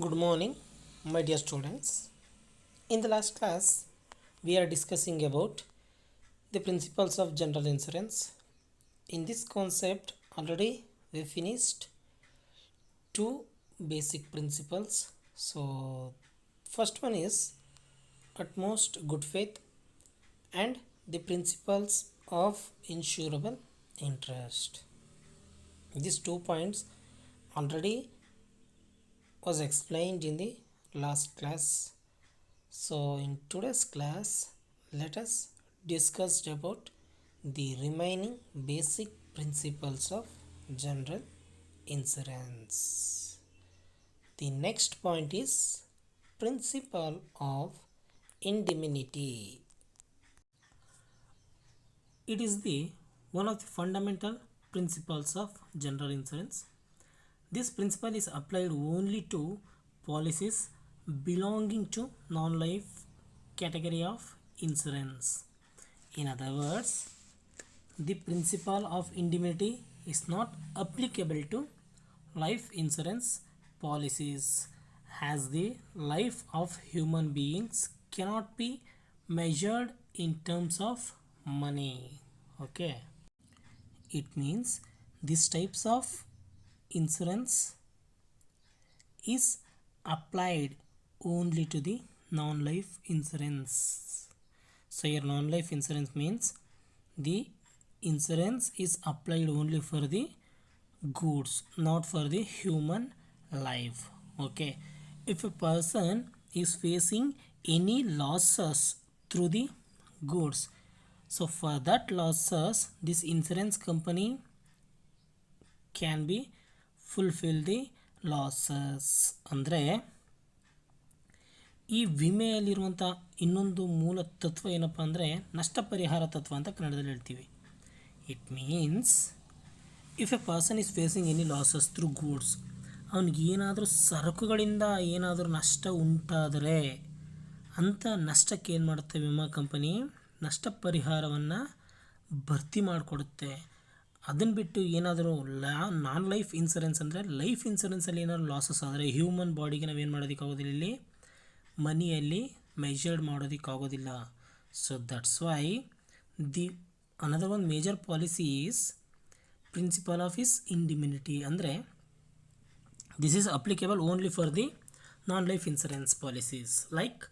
Good morning, my dear students. In the last class, we are discussing about the principles of general insurance. In this concept, already we finished two basic principles. So, first one is utmost good faith and the principles of insurable interest. These 2 points already was explained in the last class. So in today's class, let us discuss about the remaining basic principles of general insurance. The next point is principle of indemnity. It is the one of the fundamental principles of general insurance. This principle is applied only to policies belonging to non-life category of insurance. In other words, the principle of indemnity is not applicable to life insurance policies, as the life of human beings cannot be measured in terms of money. Okay, it means these types of insurance is applied only to the non-life insurance. So your non-life insurance means the insurance is applied only for the goods, not for the human life. Okay, if a person is facing any losses through the goods, so for that losses this insurance company can be fulfill the losses. ಅಂದರೆ ಈ ವಿಮೆಯಲ್ಲಿರುವಂಥ ಇನ್ನೊಂದು ಮೂಲ ತತ್ವ ಏನಪ್ಪ ಅಂದರೆ ನಷ್ಟ ಪರಿಹಾರ ತತ್ವ ಅಂತ ಕನ್ನಡದಲ್ಲಿ ಹೇಳ್ತೀವಿ. It means if a person is facing any losses through goods, ಅವನಿಗೆ ಏನಾದರೂ ಸರಕುಗಳಿಂದ ಏನಾದರೂ ನಷ್ಟ ಉಂಟಾದರೆ ಅಂಥ ನಷ್ಟಕ್ಕೆ ಏನು ಮಾಡುತ್ತೆ ವಿಮಾ ಕಂಪನಿ, ನಷ್ಟ ಪರಿಹಾರವನ್ನು ಭರ್ತಿ ಮಾಡಿಕೊಡುತ್ತೆ. ಅದನ್ನು ಬಿಟ್ಟು ಏನಾದರೂ ನಾನ್ ಲೈಫ್ ಇನ್ಸೂರೆನ್ಸ್ ಅಂದರೆ ಲೈಫ್ ಇನ್ಸೂರೆನ್ಸಲ್ಲಿ ಏನಾದರೂ ಲಾಸಸ್ ಆದರೆ ಹ್ಯೂಮನ್ ಬಾಡಿಗೆ ನಾವೇನು ಮಾಡೋದಕ್ಕಾಗೋದಿಲ್ಲ, ಇಲ್ಲಿ ಮನಿಯಲ್ಲಿ ಮೆಜರ್ಡ್ ಮಾಡೋದಕ್ಕಾಗೋದಿಲ್ಲ. So that's why the another one major policy is principle of is indemnity. ಅಂದರೆ this is applicable only for the non life insurance policies. Like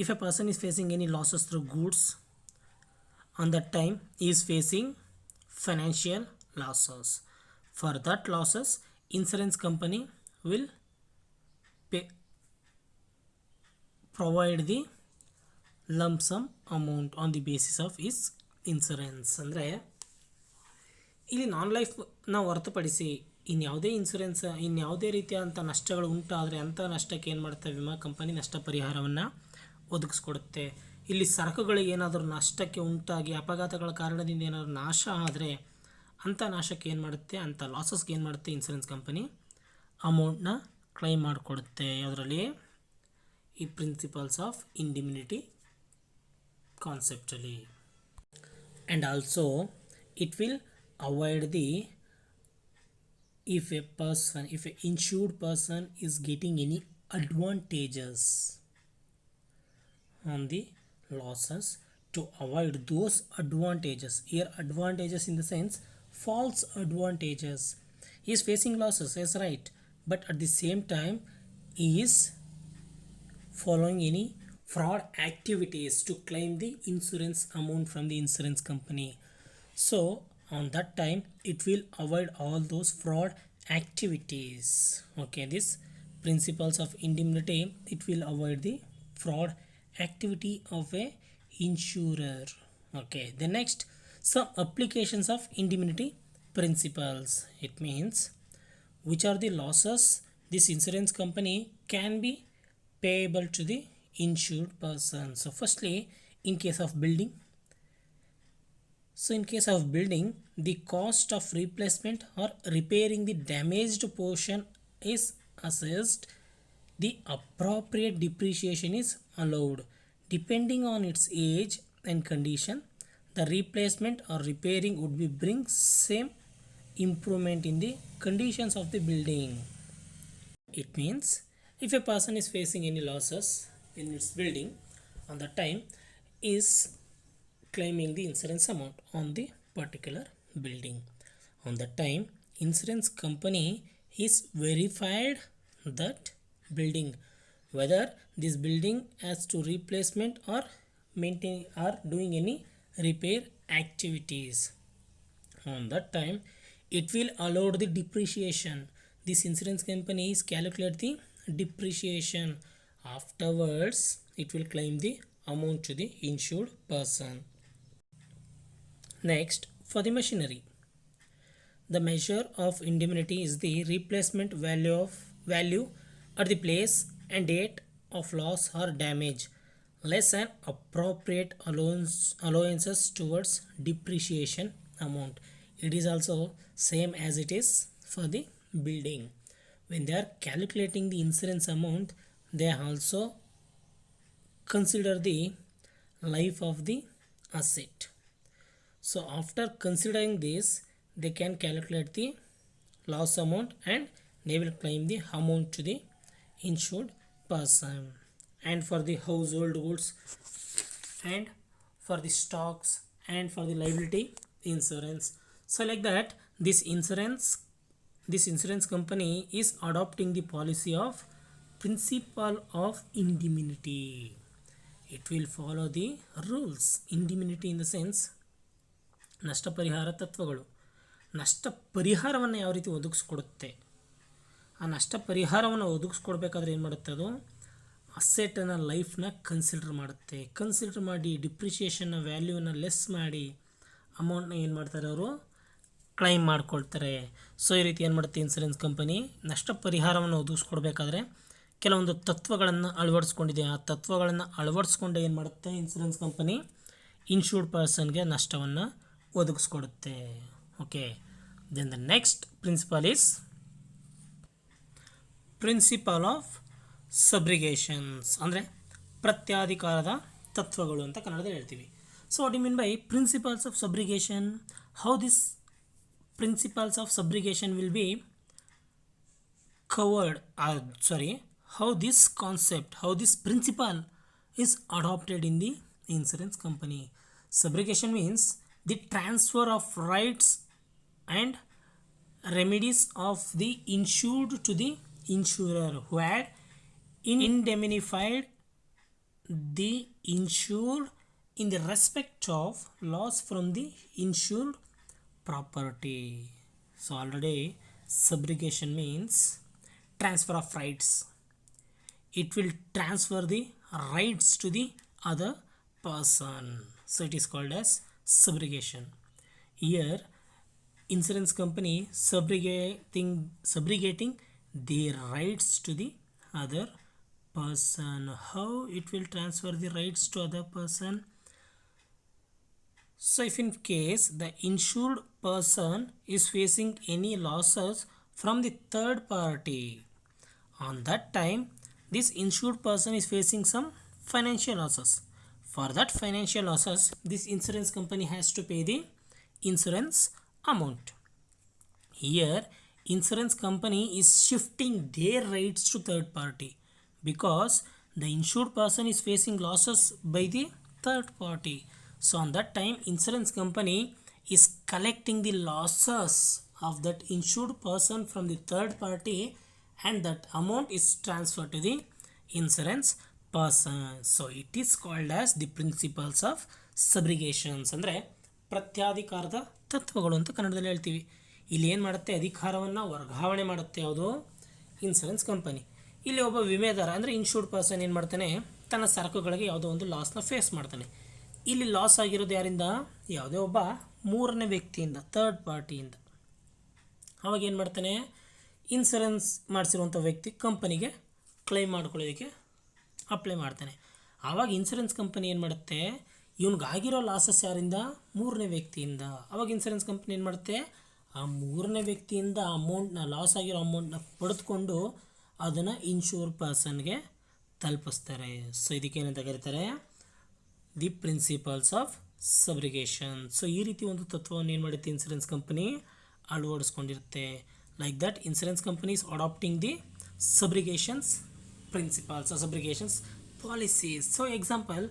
if a person is facing any losses through goods, on that time he is facing financial losses. For that losses, insurance company will provide the lump sum amount on the basis of his insurance. ಅಂದರೆ ಇಲ್ಲಿ ನಾನ್ ಲೈಫ್ನ ಹೊರತುಪಡಿಸಿ ಇನ್ಯಾವುದೇ insurance ಇನ್ಯಾವುದೇ ರೀತಿಯಾದಂಥ ನಷ್ಟಗಳು ಉಂಟಾದರೆ ಅಂಥ ನಷ್ಟಕ್ಕೆ ಏನು ಮಾಡುತ್ತೆ ವಿಮಾ ಕಂಪನಿ ನಷ್ಟ ಪರಿಹಾರವನ್ನು ಒದಗಿಸ್ಕೊಡುತ್ತೆ. ಇಲ್ಲಿ ಸರಕುಗಳಿಗೆ ಏನಾದರೂ ನಷ್ಟಕ್ಕೆ ಉಂಟಾಗಿ ಅಪಘಾತಗಳ ಕಾರಣದಿಂದ ಏನಾದರೂ ನಾಶ ಆದರೆ ಅಂಥ ನಾಶಕ್ಕೆ ಏನು ಮಾಡುತ್ತೆ, ಅಂಥ ಲಾಸಸ್ಗೆ ಏನು ಮಾಡುತ್ತೆ ಇನ್ಸೂರೆನ್ಸ್ ಕಂಪನಿ ಅಮೌಂಟ್ನ ಕ್ಲೈಮ್ ಮಾಡಿಕೊಡುತ್ತೆ. ಅದರಲ್ಲಿ ಈ ಪ್ರಿನ್ಸಿಪಲ್ಸ್ ಆಫ್ ಇಂಡಿಮಿನಿಟಿ ಕಾನ್ಸೆಪ್ಟಲ್ಲಿ. And also it will avoid the if a insured person is getting any advantages on the losses, to avoid those advantages. Here advantages in the sense false advantages. He is facing losses, yes, right, but at the same time he is following any fraud activities to claim the insurance amount from the insurance company. So on that time it will avoid all those fraud activities. Okay, this principles of indemnity, it will avoid the fraud activity of a insurer. Okay, the next, some applications of indemnity principles. It means which are the losses this insurance company can be payable to the insured person. So firstly, in case of building, the cost of replacement or repairing the damaged portion is assessed. The appropriate depreciation is allowed. Depending on its age and condition, the replacement or repairing would be bring same improvement in the conditions of the building. It means If a person is facing any losses in its building, on the time is claiming the insurance amount on the particular building. On the time, insurance company is verified that building, whether this building has to replacement or maintain or doing any repair activities. On that time, it will allow the depreciation. This insurance company is calculate the depreciation. Afterwards, it will claim the amount to the insured person. Next, for the machinery, the measure of indemnity is the replacement value at the place and date of loss or damage, less an appropriate allowances towards depreciation amount. It is also same as it is for the building. When they are calculating the insurance amount, they also consider the life of the asset. So after considering this, they can calculate the loss amount and they will claim the amount to the insured person. And for the household goods and for the stocks and for the liability insurance. So like that, this insurance company is adopting the policy of principle of indemnity. It will follow the rules. Indemnity in the sense ನಷ್ಟ ಪರಿಹಾರ ತತ್ವಗಳು. ನಷ್ಟ ಪರಿಹಾರವನ್ನು ಯಾವ ರೀತಿ ಒದಗಿಸ್ಕೊಡುತ್ತೆ, ಆ ನಷ್ಟ ಪರಿಹಾರವನ್ನು ಒದಗಿಸ್ಕೊಡ್ಬೇಕಾದ್ರೆ ಏನು ಮಾಡುತ್ತೆ, ಅದು ಅಸೆಟನ್ನು ಲೈಫ್ನ ಕನ್ಸಿಡರ್ ಮಾಡುತ್ತೆ. ಕನ್ಸಿಡರ್ ಮಾಡಿ ಡಿಪ್ರಿಷಿಯೇಷನ್ನ ವ್ಯಾಲ್ಯೂನ ಲೆಸ್ ಮಾಡಿ ಅಮೌಂಟ್ನ ಏನು ಮಾಡ್ತಾರೆ, ಅವರು ಕ್ಲೈಮ್ ಮಾಡ್ಕೊಳ್ತಾರೆ. ಸೊ ಈ ರೀತಿ ಏನು ಮಾಡುತ್ತೆ ಇನ್ಸೂರೆನ್ಸ್ ಕಂಪನಿ, ನಷ್ಟ ಪರಿಹಾರವನ್ನು ಒದಗಿಸ್ಕೊಡ್ಬೇಕಾದ್ರೆ ಕೆಲವೊಂದು ತತ್ವಗಳನ್ನು ಅಳವಡಿಸ್ಕೊಂಡಿದೆ. ಆ ತತ್ವಗಳನ್ನು ಅಳವಡಿಸ್ಕೊಂಡೆ ಏನು ಮಾಡುತ್ತೆ ಇನ್ಸೂರೆನ್ಸ್ ಕಂಪನಿ, ಇನ್ಶೂರ್ಡ್ ಪರ್ಸನ್ಗೆ ನಷ್ಟವನ್ನು ಒದಗಿಸ್ಕೊಡುತ್ತೆ. Okay, then the next principle is principle of subrogations, ಅಂದರೆ ಪ್ರತ್ಯಾಧಿಕಾರದ ತತ್ವಗಳು ಅಂತ ಕನ್ನಡದಲ್ಲಿ ಹೇಳ್ತೀವಿ. So what you mean by principles of subrogation? How this principles of subrogation will be covered, how this concept, how this principle is adopted in the insurance company. Subrogation means the transfer of rights and remedies of the insured to the insurer who had indemnified the insured in the respect of loss from the insured property. So already subrogation means transfer of rights. It will transfer the rights to the other person. So it is called as subrogation. Here insurance company subrogating their rights to the other person. How it will transfer the rights to other person? So if in case the insured person is facing any losses from the third party, on that time this insured person is facing some financial losses. For that financial losses, this insurance company has to pay the insurance amount. Here insurance company is shifting their rights to third party because the insured person is facing losses by the third party. So on that time insurance company is collecting the losses of that insured person from the third party and that amount is transferred to the insurance person. So it is called as the principles of subrogations, ಅಂದರೆ ಪ್ರತ್ಯಾಧಿಕಾರದ ತತ್ವಗಳು ಅಂತ ಕನ್ನಡದಲ್ಲಿ ಹೇಳ್ತೀವಿ. ಇಲ್ಲಿ ಏನು ಮಾಡುತ್ತೆ, ಅಧಿಕಾರವನ್ನು ವರ್ಗಾವಣೆ ಮಾಡುತ್ತೆ ಯಾವುದು, ಇನ್ಸೂರೆನ್ಸ್ ಕಂಪನಿ. ಇಲ್ಲಿ ಒಬ್ಬ ವಿಮೆದಾರ ಅಂದರೆ ಇನ್ಶೂರ್ಡ್ ಪರ್ಸನ್ ಏನು ಮಾಡ್ತಾನೆ, ತನ್ನ ಸರಕುಗಳಿಗೆ ಯಾವುದೋ ಒಂದು ಲಾಸ್ನ ಫೇಸ್ ಮಾಡ್ತಾನೆ. ಇಲ್ಲಿ ಲಾಸ್ ಆಗಿರೋದು ಯಾರಿಂದ, ಯಾವುದೇ ಒಬ್ಬ ಮೂರನೇ ವ್ಯಕ್ತಿಯಿಂದ, ಥರ್ಡ್ ಪಾರ್ಟಿಯಿಂದ. ಅವಾಗ ಏನು ಮಾಡ್ತಾನೆ, ಇನ್ಸೂರೆನ್ಸ್ ಮಾಡಿಸಿರುವಂಥ ವ್ಯಕ್ತಿ ಕಂಪನಿಗೆ ಕ್ಲೈಮ್ ಮಾಡ್ಕೊಳ್ಳೋದಕ್ಕೆ ಅಪ್ಲೈ ಮಾಡ್ತಾನೆ. ಆವಾಗ ಇನ್ಸೂರೆನ್ಸ್ ಕಂಪನಿ ಏನು ಮಾಡುತ್ತೆ, ಇವನಿಗಾಗಿರೋ ಲಾಸಸ್ ಯಾರಿಂದ, ಮೂರನೇ ವ್ಯಕ್ತಿಯಿಂದ. ಆವಾಗ ಇನ್ಸೂರೆನ್ಸ್ ಕಂಪನಿ ಏನು ಮಾಡುತ್ತೆ, ಆ ಮೂರನೇ ವ್ಯಕ್ತಿಯಿಂದ ಅಮೌಂಟ್ನ, ಲಾಸ್ ಆಗಿರೋ ಅಮೌಂಟ್ನ ಪಡೆದುಕೊಂಡು ಅದನ್ನು ಇನ್ಶೂರ್ ಪರ್ಸನ್ಗೆ ತಲುಪಿಸ್ತಾರೆ. ಸೊ ಇದಕ್ಕೇನಂತ ಕರೀತಾರೆ, the principles of subrogation. So ಈ ರೀತಿ ಒಂದು ತತ್ವವನ್ನು ಏನು ಮಾಡುತ್ತೆ ಇನ್ಸೂರೆನ್ಸ್ ಕಂಪನಿ ಅಳವಡಿಸ್ಕೊಂಡಿರುತ್ತೆ. Like that insurance company is adapting the subrogations principles or obligations policies. So example,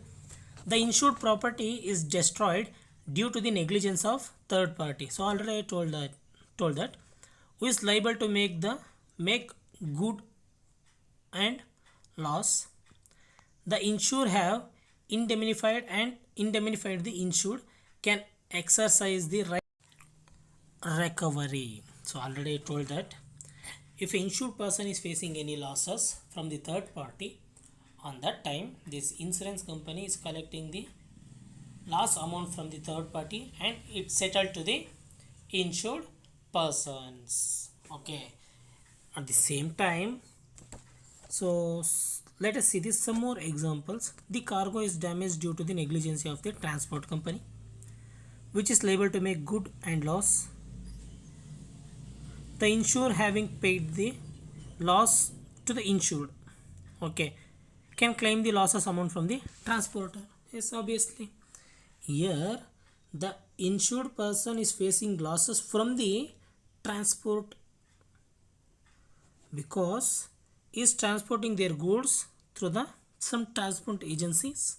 the insured property is destroyed due to the negligence of third party. So already I told that who is liable to make good and loss. The insured have indemnified the insured can exercise the right recovery. So already I told that if an insured person is facing any losses from the third party, on that time this insurance company is collecting the loss amount from the third party and it settled to the insured persons. Okay, at the same time, so let us see this some more examples. The cargo is damaged due to the negligence of the transport company, which is liable to make good and loss. The insurer having paid the loss to the insured, okay, can claim the losses amount from the transporter. Yes, obviously here the insured person is facing losses from the transport because he is transporting their goods through some transport agencies.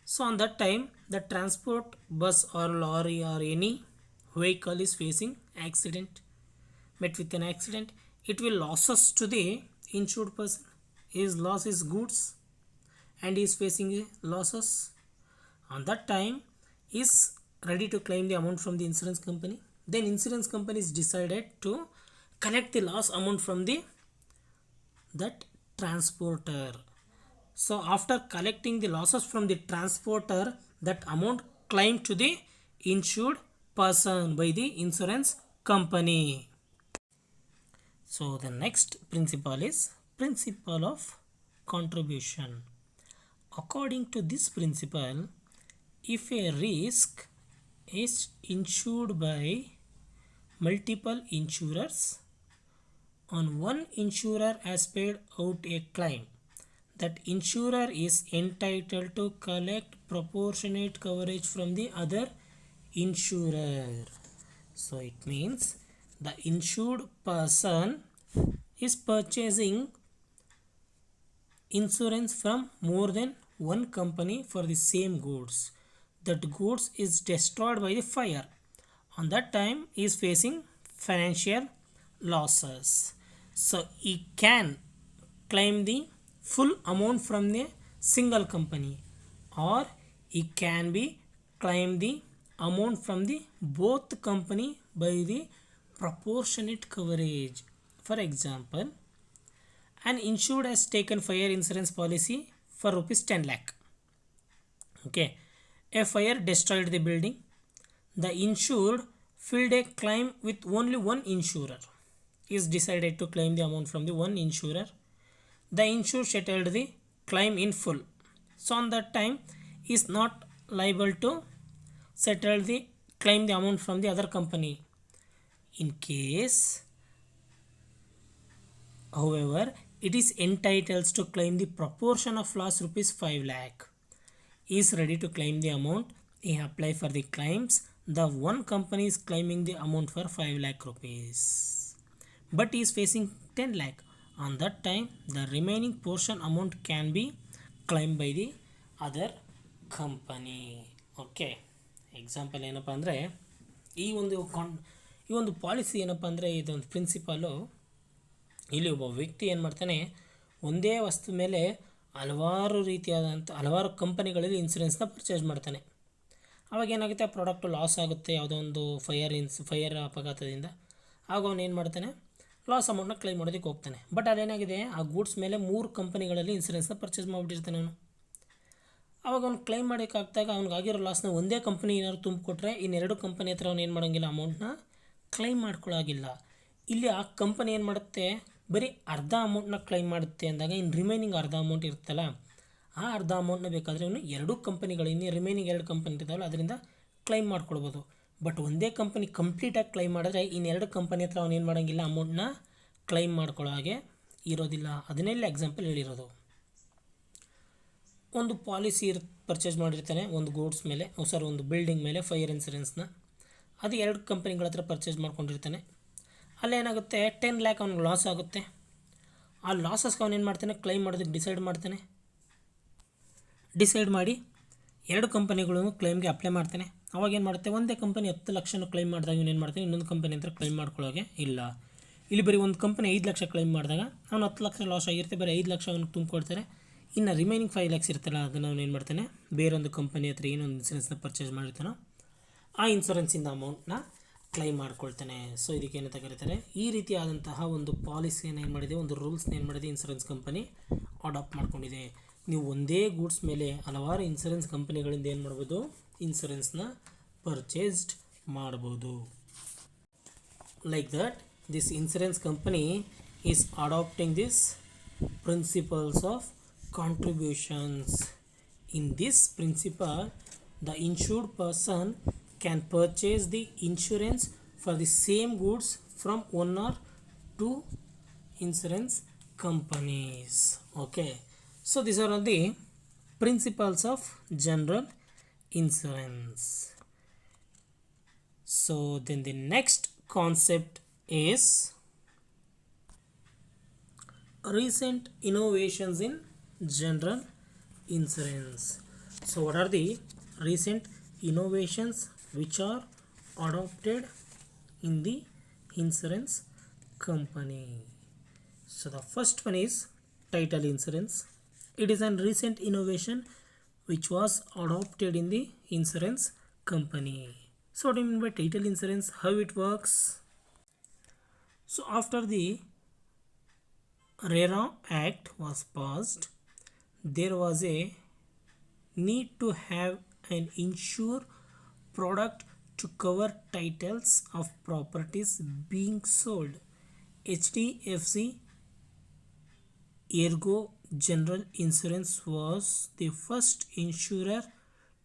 So on that time the transport bus or lorry or any vehicle is facing accident, met with an accident, it will losses to the insured person. His loss is goods and he is facing losses. On that time he is ready to claim the amount from the insurance company. Then insurance company is decided to collect the loss amount from that transporter. So after collecting the losses from the transporter, that amount claimed to the insured person by the insurance company. So the next principle is principle of contribution. According to this principle, if a risk is insured by multiple insurers and one insurer has paid out a claim, that insurer is entitled to collect proportionate coverage from the other insurer. So it means the insured person is purchasing insurance from more than one company for the same goods. That goods is destroyed by the fire. On that time he is facing financial losses. So he can claim the full amount from the single company, or he can be claim the amount from the both company by the proportionate coverage. For example, an insured has taken fire insurance policy for rupees 10 lakh. Okay, a fire destroyed the building. The insured filed a claim with only one insurer. Is decided to claim the amount from the one insurer. The insured settled the claim in full. So on that time he is not liable to settle the claim the amount from the other company. In case, however, it is entitled to claim the proportion of loss rupees 5 lakh. He is ready to claim the amount. He apply for the claims. The one company is claiming the amount for 5 lakh rupees, but he is facing 10 lakh. On that time the remaining portion amount can be claimed by the other company. Okay, example ಏನಪ್ಪ ಅಂದರೆ ಈ ಒಂದು policy ಏನಪ್ಪ ಅಂದರೆ ಇದೊಂದು principal. ಇಲ್ಲಿ ಒಬ್ಬ ವ್ಯಕ್ತಿ ಏನು ಮಾಡ್ತಾನೆ, ಒಂದೇ ವಸ್ತು ಮೇಲೆ ಹಲವಾರು ಕಂಪನಿಗಳಲ್ಲಿ ಇನ್ಸೂರೆನ್ಸ್ನ ಪರ್ಚೇಸ್ ಮಾಡ್ತಾನೆ. ಆವಾಗ ಏನಾಗುತ್ತೆ, ಆ ಪ್ರಾಡಕ್ಟು ಲಾಸ್ ಆಗುತ್ತೆ ಯಾವುದೋ ಒಂದು ಫೈರ್ ಅಪಘಾತದಿಂದ. ಆಗ ಅವನು ಏನು ಮಾಡ್ತಾನೆ, ಲಾಸ್ ಅಮೌಂಟ್ನ ಕ್ಲೈಮ್ ಮಾಡೋದಕ್ಕೆ ಹೋಗ್ತಾನೆ. ಬಟ್ ಅದೇನಾಗಿದೆ, ಆ ಗೂಡ್ಸ್ ಮೇಲೆ 3 ಕಂಪನಿಗಳಲ್ಲಿ ಇನ್ಸೂರೆನ್ಸ್ನ ಪರ್ಚೇಸ್ ಮಾಡಿಬಿಟ್ಟಿರ್ತಾನೆ ಅವನು. ಆವಾಗ ಅವ್ನು ಕ್ಲೈಮ್ ಮಾಡೋಕ್ಕಾಗ್ದಾಗ ಅವ್ನಿಗಾಗಿರೋ ಲಾಸ್ನ ಒಂದೇ ಕಂಪ್ನಿ ಏನಾದ್ರು ತುಂಬಿಕೊಟ್ರೆ ಇನ್ನೆರಡು ಕಂಪನಿ ಹತ್ರ ಅವ್ನು ಏನು ಮಾಡೋಂಗಿಲ್ಲ, ಅಮೌಂಟ್ನ ಕ್ಲೈಮ್ ಮಾಡ್ಕೊಳ್ಳೋಗಿಲ್ಲ. ಇಲ್ಲಿ ಆ ಕಂಪನಿ ಏನು ಮಾಡುತ್ತೆ, ಬರೀ ಅರ್ಧ ಅಮೌಂಟ್ನ ಕ್ಲೈಮ್ ಮಾಡುತ್ತೆ ಅಂದಾಗ ಇನ್ನು ರಿಮೈನಿಂಗ್ ಅರ್ಧ ಅಮೌಂಟ್ ಇರುತ್ತಲ್ಲ, ಆ ಅರ್ಧ ಅಮೌಂಟ್ನ ಬೇಕಾದರೆ ಅವನು 2 ಕಂಪನಿಗಳು, ಇನ್ನು ರಿಮೈನಿಂಗ್ 2 ಕಂಪನಿ ಇರ್ತಾವಲ್ಲ ಅದರಿಂದ ಕ್ಲೈಮ್ ಮಾಡ್ಕೊಳ್ಬೋದು. ಬಟ್ ಒಂದೇ ಕಂಪನಿ ಕಂಪ್ಲೀಟಾಗಿ ಕ್ಲೈಮ್ ಮಾಡಿದ್ರೆ ಇನ್ನೆರಡು ಕಂಪನಿ ಹತ್ರ ಅವನು ಏನು ಮಾಡೋಂಗಿಲ್ಲ, ಅಮೌಂಟ್ನ ಕ್ಲೈಮ್ ಮಾಡ್ಕೊಳ್ಳೋ ಹಾಗೆ ಇರೋದಿಲ್ಲ. ಅದನ್ನೇ ಎಕ್ಸಾಂಪಲ್ ಹೇಳಿರೋದು. ಒಂದು ಪಾಲಿಸಿ ಪರ್ಚೇಸ್ ಮಾಡಿರ್ತಾನೆ ಒಂದು ಗೂಡ್ಸ್ ಮೇಲೆ, ಒಂದು ಬಿಲ್ಡಿಂಗ್ ಮೇಲೆ ಫೈರ್ ಇನ್ಸೂರೆನ್ಸ್ನ. ಅದು 2 ಕಂಪನಿಗಳ ಹತ್ರ ಪರ್ಚೇಸ್ ಮಾಡ್ಕೊಂಡಿರ್ತಾನೆ. ಅಲ್ಲೇನಾಗುತ್ತೆ, 10 lakh ಅವ್ನಿಗೆ ಲಾಸ್ ಆಗುತ್ತೆ. ಆ ಲಾಸಸ್ಗೆ ಅವನೇನು ಮಾಡ್ತಾನೆ, ಕ್ಲೈಮ್ ಮಾಡೋದಕ್ಕೆ ಡಿಸೈಡ್ ಮಾಡ್ತಾನೆ. ಡಿಸೈಡ್ ಮಾಡಿ ಎರಡು ಕಂಪನಿಗಳನ್ನು ಕ್ಲೈಮ್ಗೆ ಅಪ್ಲೈ ಮಾಡ್ತಾನೆ. ಅವಾಗ ಏನು ಮಾಡುತ್ತೆ, ಒಂದೇ ಕಂಪನಿ 10 ಲಕ್ಷನ ಕ್ಲೈಮ್ ಮಾಡಿದಾಗ ಇವನು ಏನು ಮಾಡ್ತಾನೆ, ಇನ್ನೊಂದು ಕಂಪನಿ ಅಂತ ಕ್ಲೈಮ್ ಮಾಡ್ಕೊಳ್ಳೋಗೆ ಇಲ್ಲ. ಇಲ್ಲಿ ಬರೀ ಒಂದು ಕಂಪನಿ 5 ಲಕ್ಷ ಕ್ಲೈಮ್ ಮಾಡಿದಾಗ ಅವ್ನು 10 ಲಕ್ಷ ಲಾಸ್ ಆಗಿರುತ್ತೆ, ಬರೀ 5 ಲಕ್ಷ ಅವ್ನಿಗೆ ತುಂಬಿಕೊಡ್ತಾರೆ. ಇನ್ನು ರಿಮೈನಿಂಗ್ 5 ಲ್ಯಾಕ್ಸ್ ಇರ್ತಲ್ಲ, ಅದನ್ನು ಅವನು ಏನು ಮಾಡ್ತಾನೆ, ಬೇರೊಂದು ಕಂಪನಿ ಹತ್ರ ಏನೊಂದು ಇನ್ಸೂರೆನ್ಸ್ನ ಪರ್ಚೇಸ್ ಮಾಡಿರ್ತಾನೋ ಆ ಇನ್ಸೂರೆನ್ಸಿಂದ ಅಮೌಂಟ್ನ ಕ್ಲೈಮ್ ಮಾಡ್ಕೊಳ್ತಾನೆ. ಸೊ ಇದಕ್ಕೆ ಏನಂತ ಕರೀತಾರೆ, ಈ ರೀತಿಯಾದಂತಹ ಒಂದು ಪಾಲಿಸಿಯನ್ನು ಏನು ಮಾಡಿದೆ, ಒಂದು ರೂಲ್ಸ್ನ ಏನು ಮಾಡಿದೆ ಇನ್ಸೂರೆನ್ಸ್ ಕಂಪನಿ ಅಡಾಪ್ಟ್ ಮಾಡ್ಕೊಂಡಿದೆ. ನೀವು ಒಂದೇ ಗೂಡ್ಸ್ ಮೇಲೆ ಹಲವಾರು ಇನ್ಸೂರೆನ್ಸ್ ಕಂಪನಿಗಳಿಂದ ಏನು ಮಾಡ್ಬೋದು, ಇನ್ಸೂರೆನ್ಸ್ನ ಪರ್ಚೇಸ್ಡ್ ಮಾಡ್ಬೋದು. Like that this insurance company is adapting this principles of contributions. In this principle, the insured person can purchase the insurance for the same goods from one or two insurance companies. Okay, so these are all the principles of general insurance. So then the next concept is recent innovations in general insurance. So what are the recent innovations which are adopted in the insurance company? So the first one is title insurance. It is a recent innovation which was adopted in the insurance company. So what do you mean by title insurance? How it works? So after the RERA Act was passed, there was a need to have an insure product to cover titles of properties being sold. HDFC Ergo General Insurance was the first insurer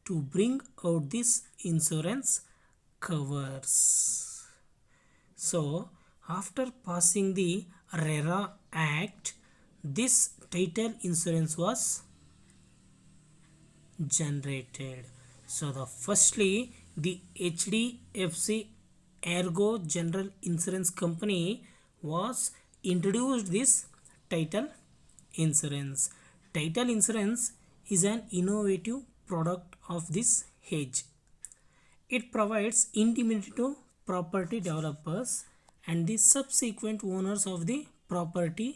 to bring out this insurance covers. So after passing the RERA Act, this title insurance was generated. So the firstly the HDFC Ergo General Insurance Company was introduced this title insurance. Title insurance is an innovative product of this age. It provides indemnity to property developers and the subsequent owners of the property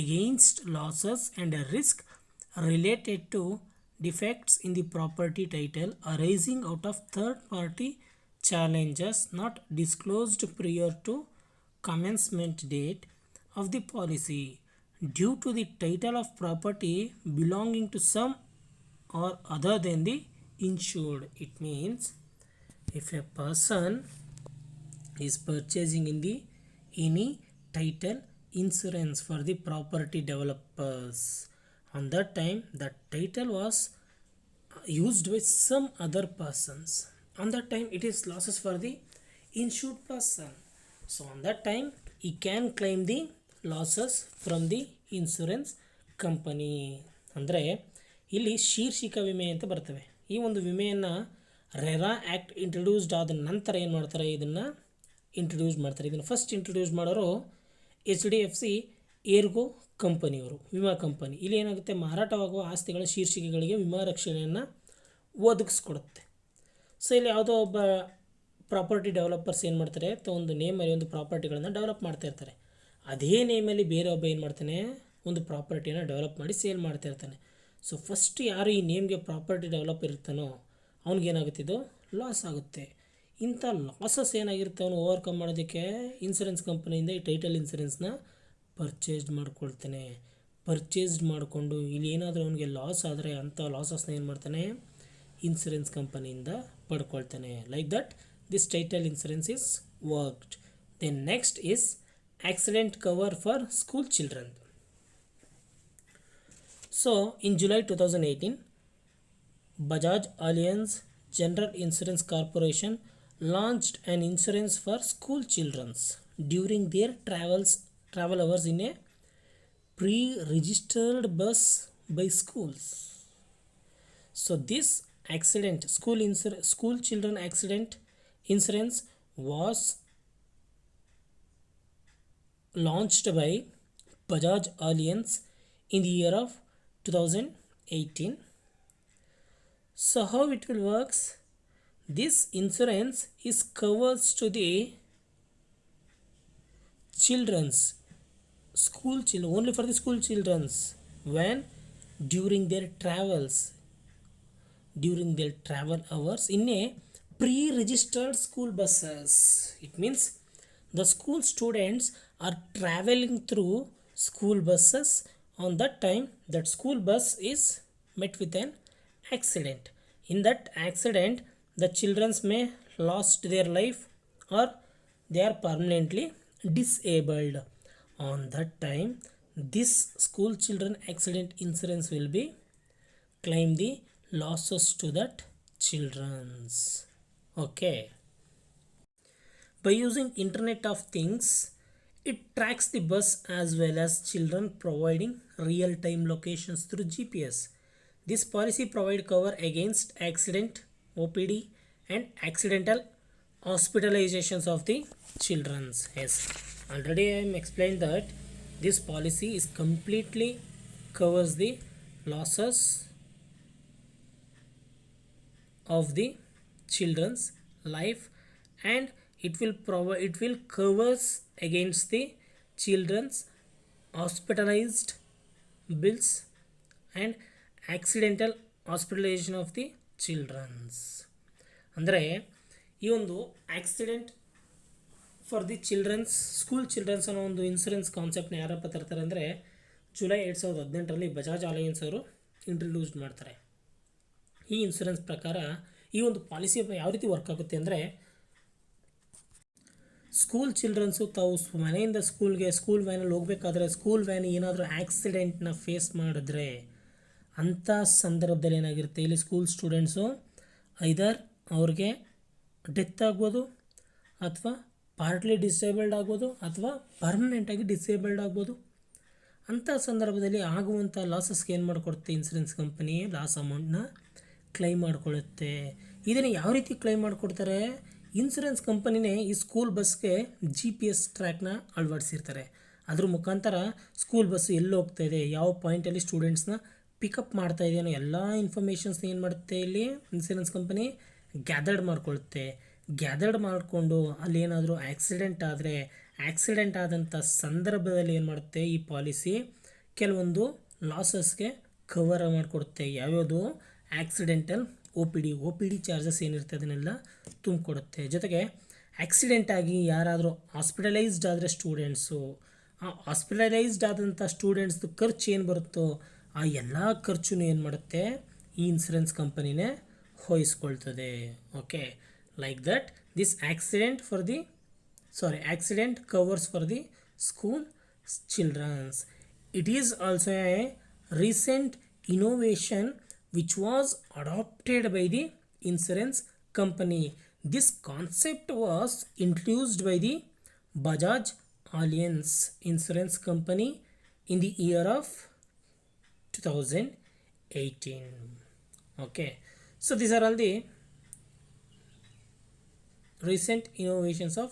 against losses and a risk related to defects in the property title arising out of third party challenges not disclosed prior to commencement date of the policy due to the title of property belonging to some or other than the insured. It means if a person is purchasing in the any title insurance for the property developers, on that time the title was used by some other persons. On that time it is losses for the insured person. So on that time he can claim the losses from the insurance company. ಅಂದರೆ ಇಲ್ಲಿ ಶೀರ್ಷಿಕ ವಿಮೆ ಅಂತ ಬರ್ತವೆ. ಈ ಒಂದು ವಿಮೆಯನ್ನು RERA act introduced ಆದ ನಂತರ ಏನು ಮಾಡ್ತಾರೆ, ಇದನ್ನು ಇಂಟ್ರೊಡ್ಯೂಸ್ ಮಾಡ್ತಾರೆ. ಇದನ್ನು ಫಸ್ಟ್ ಇಂಟ್ರೊಡ್ಯೂಸ್ ಮಾಡೋರು HDFC ಏರ್ಗೋ ಕಂಪನಿಯವರು, ವಿಮಾ ಕಂಪನಿ. ಇಲ್ಲಿ ಏನಾಗುತ್ತೆ, ಮಾರಾಟವಾಗುವ ಆಸ್ತಿಗಳ ಶೀರ್ಷಿಕೆಗಳಿಗೆ ವಿಮಾ ರಕ್ಷಣೆಯನ್ನು ಒದಗಿಸ್ಕೊಡುತ್ತೆ. ಸೊ ಇಲ್ಲಿ ಯಾವುದೋ ಒಬ್ಬ ಪ್ರಾಪರ್ಟಿ ಡೆವಲಪರ್ಸ್ ಏನು ಮಾಡ್ತಾರೆ, ಒಂದು ನೇಮಲ್ಲಿ ಒಂದು ಪ್ರಾಪರ್ಟಿಗಳನ್ನು ಡೆವಲಪ್ ಮಾಡ್ತಾ ಇರ್ತಾರೆ. ಅದೇ ನೇಮಲ್ಲಿ ಬೇರೆ ಒಬ್ಬ ಏನು ಮಾಡ್ತಾನೆ, ಒಂದು ಪ್ರಾಪರ್ಟಿಯನ್ನು ಡೆವಲಪ್ ಮಾಡಿ ಸೇಲ್ ಮಾಡ್ತಾ ಇರ್ತಾನೆ. ಸೊ ಫಸ್ಟ್ ಯಾರು ಈ ನೇಮ್ಗೆ ಪ್ರಾಪರ್ಟಿ ಡೆವಲಪರ್ ಇರ್ತಾನೋ ಅವ್ನಿಗೇನಾಗುತ್ತೆ, ಇದು ಲಾಸ್ ಆಗುತ್ತೆ. ಇಂಥ ಲಾಸಸ್ ಏನಾಗಿರುತ್ತೆ ಅವನು ಓವರ್ಕಮ್ ಮಾಡೋದಕ್ಕೆ ಇನ್ಸೂರೆನ್ಸ್ ಕಂಪನಿಯಿಂದ ಈ ಟೈಟಲ್ ಇನ್ಸೂರೆನ್ಸ್ನ ಪರ್ಚೇಸ್ಡ್ ಮಾಡ್ಕೊಳ್ತಾನೆ. ಪರ್ಚೇಸ್ಡ್ ಮಾಡಿಕೊಂಡು ಇಲ್ಲಿ ಏನಾದರೂ ಅವನಿಗೆ ಲಾಸ್ ಆದರೆ ಅಂಥ ಲಾಸಸ್ನ ಏನು ಮಾಡ್ತಾನೆ, ಇನ್ಸೂರೆನ್ಸ್ ಕಂಪನಿಯಿಂದ ಪಡ್ಕೊಳ್ತಾನೆ. Like that this title insurance is worked. Then next is accident cover for school children. So in July 2018, Bajaj Allianz General Insurance Corporation launched an insurance for school children during their travel hours in a pre-registered bus by schools. So this school children accident insurance was launched by Bajaj Allianz in the year of 2018. So how it will works? This insurance is covers to the children's school children, only for the school children's, when during their travels, during their travel hours in a pre-registered school buses. It means the school students are traveling through school buses. On that time, that school bus is met with an accident. In that accident, the children may lost their life, or they are permanently disabled. On that time, this school children accident insurance will be claim the losses to that children's. Okay. By using Internet of Things, it tracks the bus as well as children, providing real-time locations through GPS. This policy provides cover against accident, OPD, and accidental hospitalizations of the children's. Yes, already I am explained that this policy is completely covers the losses of the children's life, and it will covers against the children's hospitalized bills and accidental hospitalization of the children's. ಅಂದರೆ ಈ ಒಂದು accident for the childrens, school childrens ಅನ್ನೋ ಒಂದು insurance ಕಾನ್ಸೆಪ್ಟ್ನ ಯಾರಪ್ಪ ತರ್ತಾರೆ ಅಂದರೆ July 2018ರಲ್ಲಿ ಬಜಾಜ್ ಅಲಯನ್ಸ್ ಅವರು ಇಂಟ್ರೊಡ್ಯೂಸ್ ಮಾಡ್ತಾರೆ. ಈ ಇನ್ಸೂರೆನ್ಸ್ ಪ್ರಕಾರ ಈ ಒಂದು ಪಾಲಿಸಿ ಯಾವ ರೀತಿ ವರ್ಕ್ ಆಗುತ್ತೆ ಅಂದರೆ, ಸ್ಕೂಲ್ ಚಿಲ್ಡ್ರನ್ಸು ತಾವು ಮನೆಯಿಂದ ಸ್ಕೂಲ್ ವ್ಯಾನಲ್ಲಿ ಹೋಗಬೇಕಾದ್ರೆ ಸ್ಕೂಲ್ ವ್ಯಾನ್ ಏನಾದರೂ ಆಕ್ಸಿಡೆಂಟ್ನ ಫೇಸ್ ಮಾಡಿದ್ರೆ ಅಂಥ ಸಂದರ್ಭದಲ್ಲಿ ಏನಾಗಿರುತ್ತೆ, ಇಲ್ಲಿ ಸ್ಕೂಲ್ ಸ್ಟೂಡೆಂಟ್ಸು ಐದರ್ ಅವ್ರಿಗೆ ಡೆತ್ ಆಗ್ಬೋದು, ಅಥವಾ ಪಾರ್ಟ್ಲಿ ಡಿಸೇಬಲ್ಡ್ ಆಗ್ಬೋದು, ಅಥವಾ ಪರ್ಮನೆಂಟಾಗಿ ಡಿಸೇಬಲ್ಡ್ ಆಗ್ಬೋದು. ಅಂಥ ಸಂದರ್ಭದಲ್ಲಿ ಆಗುವಂಥ ಲಾಸಸ್ಗೆ ಏನು ಮಾಡಿಕೊಡುತ್ತೆ ಇನ್ಸೂರೆನ್ಸ್ ಕಂಪನಿ, ಲಾಸ್ ಅಮೌಂಟ್ನ ಕ್ಲೈಮ್ ಮಾಡಿಕೊಳ್ಳುತ್ತೆ. ಇದನ್ನು ಯಾವ ರೀತಿ ಕ್ಲೈಮ್ ಮಾಡಿಕೊಡ್ತಾರೆ, ಇನ್ಸೂರೆನ್ಸ್ ಕಂಪನಿನೇ ಈ ಸ್ಕೂಲ್ ಬಸ್ಗೆ GPS ಟ್ರ್ಯಾಕ್ನ ಅಳವಡಿಸಿರ್ತಾರೆ. ಅದ್ರ ಮುಖಾಂತರ ಸ್ಕೂಲ್ ಬಸ್ಸು ಎಲ್ಲಿ ಹೋಗ್ತಾ ಇದೆ, ಯಾವ ಪಾಯಿಂಟಲ್ಲಿ ಸ್ಟೂಡೆಂಟ್ಸ್ನ ಪಿಕಪ್ ಮಾಡ್ತಾ ಇದೆ ಅನ್ನೋ ಎಲ್ಲ ಇನ್ಫಾರ್ಮೇಷನ್ಸ್ನ ಏನು ಮಾಡುತ್ತೆ ಇಲ್ಲಿ ಇನ್ಸೂರೆನ್ಸ್ ಕಂಪನಿ ಗ್ಯಾದರ್ಡ್ ಮಾಡ್ಕೊಳ್ಳುತ್ತೆ. ಗ್ಯಾದರ್ಡ್ ಮಾಡಿಕೊಂಡು ಅಲ್ಲಿ ಏನಾದರೂ ಆಕ್ಸಿಡೆಂಟ್ ಆದರೆ, ಆಕ್ಸಿಡೆಂಟ್ ಆದಂಥ ಸಂದರ್ಭದಲ್ಲಿ ಏನು ಮಾಡುತ್ತೆ ಈ ಪಾಲಿಸಿ ಕೆಲವೊಂದು ಲಾಸಸ್ಗೆ ಕವರ್ ಮಾಡಿಕೊಡುತ್ತೆ. ಯಾವ್ಯಾವುದು ಆಕ್ಸಿಡೆಂಟಲ್ OPD ಚಾರ್ಜಸ್ ಏನಿರುತ್ತೆ ಅದನ್ನೆಲ್ಲ ತುಂಬಿಕೊಡುತ್ತೆ. ಜೊತೆಗೆ ಆಕ್ಸಿಡೆಂಟ್ ಆಗಿ ಯಾರಾದರೂ ಹಾಸ್ಪಿಟಲೈಸ್ಡ್ ಆದರೆ ಸ್ಟೂಡೆಂಟ್ಸು, ಆ ಹಾಸ್ಪಿಟಲೈಸ್ಡ್ ಆದಂಥ ಸ್ಟೂಡೆಂಟ್ಸ್ದು ಖರ್ಚು ಏನು ಬರುತ್ತೋ ಆ ಎಲ್ಲ ಖರ್ಚು ಏನು ಮಾಡುತ್ತೆ ಈ ಇನ್ಸೂರೆನ್ಸ್ ಕಂಪನಿನೇ ವಹಿಸ್ಕೊಳ್ತದೆ. Okay, like that this accident covers for the school childrens. It is also a recent innovation which was adopted by the insurance company. This concept was introduced by the Bajaj Allianz Insurance Company in the year of 2018. Okay, so these are all the recent innovations of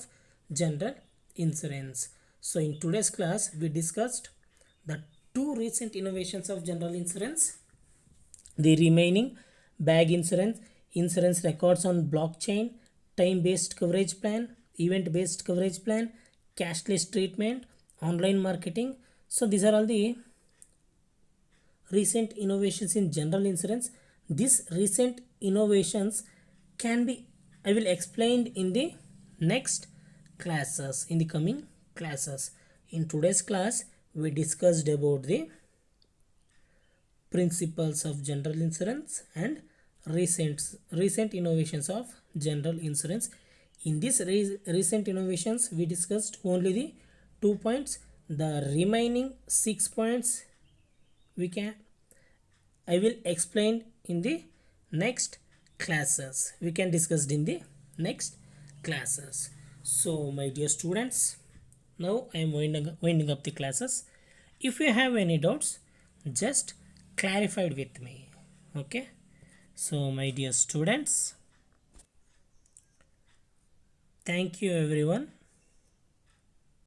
general insurance. So in today's class we discussed the two recent innovations of general insurance: the remaining bag insurance, insurance records on blockchain, time based coverage plan, event based coverage plan, cashless treatment, online marketing. So these are all the recent innovations in general insurance. These recent innovations I will explain in the next classes, in the coming classes. In today's class we discussed about the principles of general insurance and recent innovations of general insurance. In this recent innovations we discussed only the 2 points. The remaining 6 points I will explain in the next classes. We can discuss in the next classes. So my dear students, now I am winding up the classes. If you have any doubts, just clarify with me. Okay, so my dear students, thank you everyone.